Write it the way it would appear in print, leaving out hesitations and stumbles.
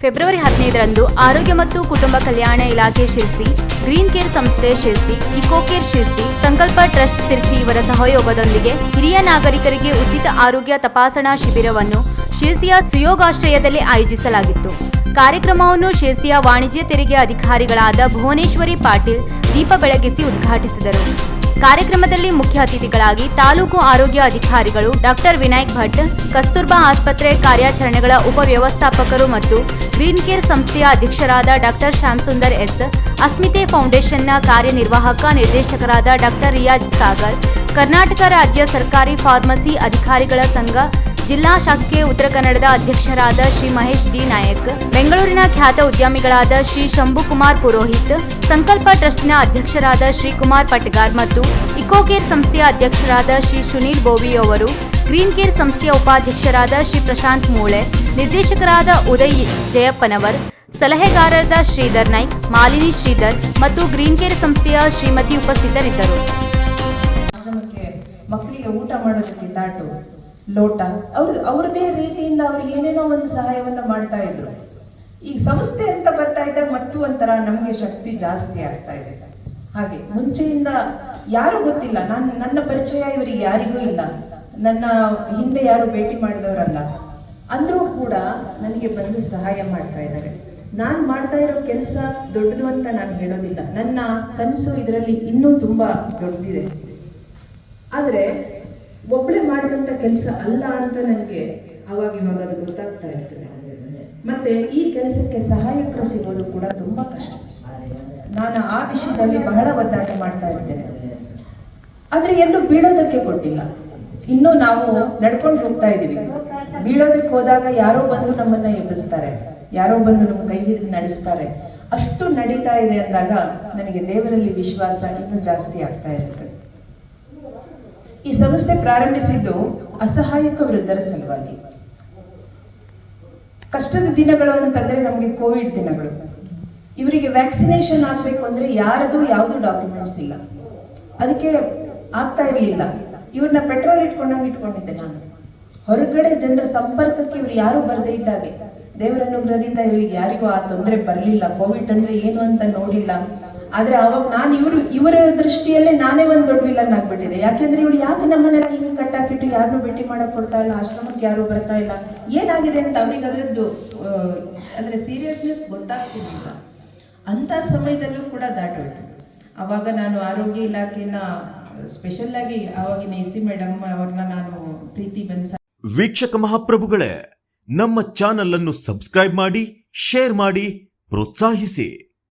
February 15ರಂದು ಆರೋಗ್ಯ ಮತ್ತು ಕುಟುಂಬ ಕಲ್ಯಾಣ ಇಲಾಖೆ ಶಿರ್ಸಿ, ಗ್ರೀನ್ ಕೇರ್ ಸಂಸ್ಥೆ ಶಿರ್ಸಿ, ಇಕೋ ಕೇರ್ ಶಿರ್ಸಿ, ಸಂಕಲ್ಪ ಟ್ರಸ್ಟ್ ಶಿರ್ಸಿ ಇವರ ಸಹಯೋಗದೊಂದಿಗೆ ಹಿರಿಯ ನಾಗರಿಕರಿಗೆ ಉಚಿತ ಆರೋಗ್ಯ ತಪಾಸಣಾ ಶಿಬಿರವನ್ನು ಶಿರ್ಸಿಯ ಸುಯೋಗಾಶ್ರಯದಲ್ಲಿ ಆಯೋಜಿಸಲಾಗಿತ್ತು. ಕಾರ್ಯಕ್ರಮವನ್ನು ಶಿರ್ಸಿಯ ವಾಣಿಜ್ಯ ತೆರಿಗೆ ಅಧಿಕಾರಿಗಳಾದ ಭುವನೇಶ್ವರಿ ಪಾಟೀಲ್ ದೀಪ ಬೆಳಗಿಸಿ ಉದ್ಘಾಟಿಸಿದರು. ಕಾರ್ಯಕ್ರಮದಲ್ಲಿ ಮುಖ್ಯ ಅತಿಥಿಗಳಾಗಿ ತಾಲೂಕು ಆರೋಗ್ಯ ಅಧಿಕಾರಿಗಳು ಡಾಕ್ಟರ್ ವಿನಾಯಕ್ ಭಟ್, ಕಸ್ತೂರ್ಬಾ ಆಸ್ಪತ್ರೆ ಕಾರ್ಯಾಚರಣೆಗಳ ಉಪವ್ಯವಸ್ಥಾಪಕರು ಮತ್ತು ಗ್ರೀನ್ ಕೇರ್ ಸಂಸ್ಥೆಯ ಅಧ್ಯಕ್ಷರಾದ ಡಾಕ್ಟರ್ ಶ್ಯಾಮಸುಂದರ್ ಎಸ್, ಅಸ್ಮಿತೆ ಫೌಂಡೇಶನ್ನ ಕಾರ್ಯನಿರ್ವಾಹಕ ನಿರ್ದೇಶಕರಾದ ಡಾಕ್ಟರ್ ರಿಯಾಜ್ ಸಾಗರ್, ಕರ್ನಾಟಕ ರಾಜ್ಯ ಸರ್ಕಾರಿ ಫಾರ್ಮಸಿ ಅಧಿಕಾರಿಗಳ ಸಂಘ ಜಿಲ್ಲಾ ಶಾಖೆ ಉತ್ತರ ಕನ್ನಡದ ಅಧ್ಯಕ್ಷರಾದ ಶ್ರೀ ಮಹೇಶ್ ಡಿ ನಾಯಕ್, ಬೆಂಗಳೂರಿನ ಖ್ಯಾತ ಉದ್ಯಮಿಗಳಾದ ಶ್ರೀ ಶಂಭು ಕುಮಾರ್ ಪುರೋಹಿತ್, ಸಂಕಲ್ಪ ಟ್ರಸ್ಟ್ನ ಅಧ್ಯಕ್ಷರಾದ ಶ್ರೀ ಕುಮಾರ್ ಪಟ್ಗಾರ್ ಮತ್ತು ಇಕೋ ಕೇರ್ ಸಂಸ್ಥೆಯ ಅಧ್ಯಕ್ಷರಾದ ಶ್ರೀ ಸುನೀಲ್ ಬೋವಿ ಅವರು, ಗ್ರೀನ್ ಕೇರ್ ಸಂಸ್ಥೆಯ ಉಪಾಧ್ಯಕ್ಷರಾದ ಶ್ರೀ ಪ್ರಶಾಂತ್ ಮೂಳೆ, ನಿರ್ದೇಶಕರಾದ ಉದಯ್ ಜಯಪ್ಪನವರ್, ಸಲಹೆಗಾರರಾದ ಶ್ರೀಧರ್ ನಾಯ್ಕ್, ಮಾಲಿನಿ ಶ್ರೀಧರ್ ಮತ್ತು ಗ್ರೀನ್ ಕೇರ್ ಸಂಸ್ಥೆಯ ಶ್ರೀಮತಿ ಉಪಸ್ಥಿತರಿದ್ದರು. ಮಕ್ಕಳಿಗೆ ಊಟ ಮಾಡೋದಕ್ಕೆ ತಾಟು, ಲೋಟ ಅವ್ರದೇ ರೀತಿಯಿಂದ ಅವ್ರು ಏನೇನೋ ಒಂದು ಸಹಾಯವನ್ನ ಮಾಡ್ತಾ ಇದ್ರು. ಈಗ ಸಂಸ್ಥೆ ಅಂತ ಬರ್ತಾ ಇದ್ದಾಗ ಮತ್ತು ಒಂಥರ ನಮ್ಗೆ ಶಕ್ತಿ ಜಾಸ್ತಿ ಆಗ್ತಾ ಇದೆ. ಹಾಗೆ ಮುಂಚೆಯಿಂದ ಯಾರು ಗೊತ್ತಿಲ್ಲ, ನನ್ನ ಪರಿಚಯ ಇವರಿಗೆ ಯಾರಿಗೂ ಇಲ್ಲ, ನನ್ನ ಹಿಂದೆ ಯಾರು ಭೇಟಿ ಮಾಡಿದವರಲ್ಲ, ಅಂದ್ರೂ ಕೂಡ ನನಗೆ ಬಂದು ಸಹಾಯ ಮಾಡ್ತಾ ಇದ್ದಾರೆ. ನಾನು ಮಾಡ್ತಾ ಇರೋ ಕೆಲಸ ದೊಡ್ಡದು ಅಂತ ನಾನು ಹೇಳೋದಿಲ್ಲ, ನನ್ನ ಕನಸು ಇದರಲ್ಲಿ ಇನ್ನೂ ತುಂಬಾ ದೊಡ್ಡದಿದೆ. ಆದರೆ ಒಬ್ಬಳೆ ಮಾಡುವಂತ ಕೆಲಸ ಅಲ್ಲ ಅಂತ ನನಗೆ ಅವಾಗ ಇವಾಗ ಅದು ಗೊತ್ತಾಗ್ತಾ ಇರ್ತದೆ. ಮತ್ತೆ ಈ ಕೆಲಸಕ್ಕೆ ಸಹಾಯಕರು ಸಿಗೋದು ಕೂಡ ತುಂಬಾ ಕಷ್ಟ. ನಾನು ಆ ವಿಷಯದಲ್ಲಿ ಬಹಳ ಒದ್ದಾಟ ಮಾಡ್ತಾ ಇರ್ತೇನೆ. ಆದ್ರೆ ಎಲ್ಲೂ ಬೀಳೋದಕ್ಕೆ ಕೊಟ್ಟಿಲ್ಲ. ಇನ್ನೂ ನಾವು ನಡ್ಕೊಂಡು ಹೋಗ್ತಾ ಇದೀವಿ. ಬೀಳೋದಕ್ಕೆ ಹೋದಾಗ ಯಾರೋ ಬಂದು ನಮ್ಮನ್ನ ಎಬ್ಬಿಸ್ತಾರೆ, ಯಾರೋ ಬಂದು ನಮ್ಮ ಕೈ ಹಿಡಿದು ನಡೆಸ್ತಾರೆ. ಅಷ್ಟು ನಡೀತಾ ಇದೆ ಅಂದಾಗ ನನಗೆ ದೇವರಲ್ಲಿ ವಿಶ್ವಾಸ ಇನ್ನೂ ಜಾಸ್ತಿ ಆಗ್ತಾ ಇರ್ತದೆ. ಈ ಸಂಸ್ಥೆ ಪ್ರಾರಂಭಿಸಿದ್ದು ಅಸಹಾಯಕ ವೃದ್ಧರ ಸಲುವಾಗಿ. ಕಷ್ಟದ ದಿನಗಳು ಅಂತಂದ್ರೆ ನಮಗೆ ಕೋವಿಡ್ ದಿನಗಳು. ಇವರಿಗೆ ವ್ಯಾಕ್ಸಿನೇಷನ್ ಆಗ್ಬೇಕು ಅಂದ್ರೆ ಯಾರದು ಯಾವುದು ಡಾಕ್ಯುಮೆಂಟ್ಸ್ ಇಲ್ಲ, ಅದಕ್ಕೆ ಆಗ್ತಾ ಇರಲಿಲ್ಲ. ಇವ್ರನ್ನ ಪೆಟ್ರೋಲ್ ಇಟ್ಕೊಂಡಿದ್ದೆ ನಾನು. ಹೊರಗಡೆ ಜನರ ಸಂಪರ್ಕಕ್ಕೆ ಇವ್ರು ಯಾರು ಬರದೇ ಇದ್ದಾಗೆ ದೇವರ ಅನುಗ್ರಹದಿಂದ ಇವರಿಗೆ ಯಾರಿಗೂ ಆ ತೊಂದರೆ ಬರಲಿಲ್ಲ. ಕೋವಿಡ್ ಅಂದ್ರೆ ಏನು ಅಂತ ನೋಡಿಲ್ಲ. ಆದ್ರೆ ಅವಾಗ ನಾನು ಇವರ ದೃಷ್ಟಿಯಲ್ಲೇ ನಾನೇ ಒಂದು ದೊಡ್ಡ ವಿಲನ್ ಆಗ್ಬಿಟ್ಟಿದೆ. ಯಾಕೆಂದ್ರೆ ಇವಳು ಯಾಕೆ ನಮ್ಮನೆಲ್ಲ ಹಿಂಗೆ ಕಟ್ಟಾಕಿಟ್ಟು ಯಾರನ್ನೂ ಭೇಟಿ ಮಾಡಕ್ ಕೊಡ್ತಾ ಇಲ್ಲ, ಆಶ್ರಮಕ್ಕೆ ಯಾರು ಬರ್ತಾ ಇಲ್ಲ, ಏನಾಗಿದೆ ಅಂತ ಅವ್ರಿಗೆ ಅದರದ್ದು ಅಂದ್ರೆ ಸೀರಿಯಸ್ನೆಸ್ ಗೊತ್ತಾಗ್ತಿರ್ಲಿಲ್ಲ. ಅಂತ ಸಮಯದಲ್ಲೂ ಕೂಡ ದಾಟೋಯ್ತು. ಅವಾಗ ನಾನು ಆರೋಗ್ಯ ಇಲಾಖೆನ ಸ್ಪೆಷಲ್ ಆಗಿ ಆವಾಗಿನ ಎಸಿ ಮೇಡಮ್ ಅವ್ರನ್ನ ನಾನು ಪ್ರೀತಿ ಬನ್ಸ. ವೀಕ್ಷಕ ಮಹಾಪ್ರಭುಗಳೇ, ನಮ್ಮ ಚಾನಲ್ ಅನ್ನು ಸಬ್ಸ್ಕ್ರೈಬ್ ಮಾಡಿ, ಶೇರ್ ಮಾಡಿ, ಪ್ರೋತ್ಸಾಹಿಸಿ.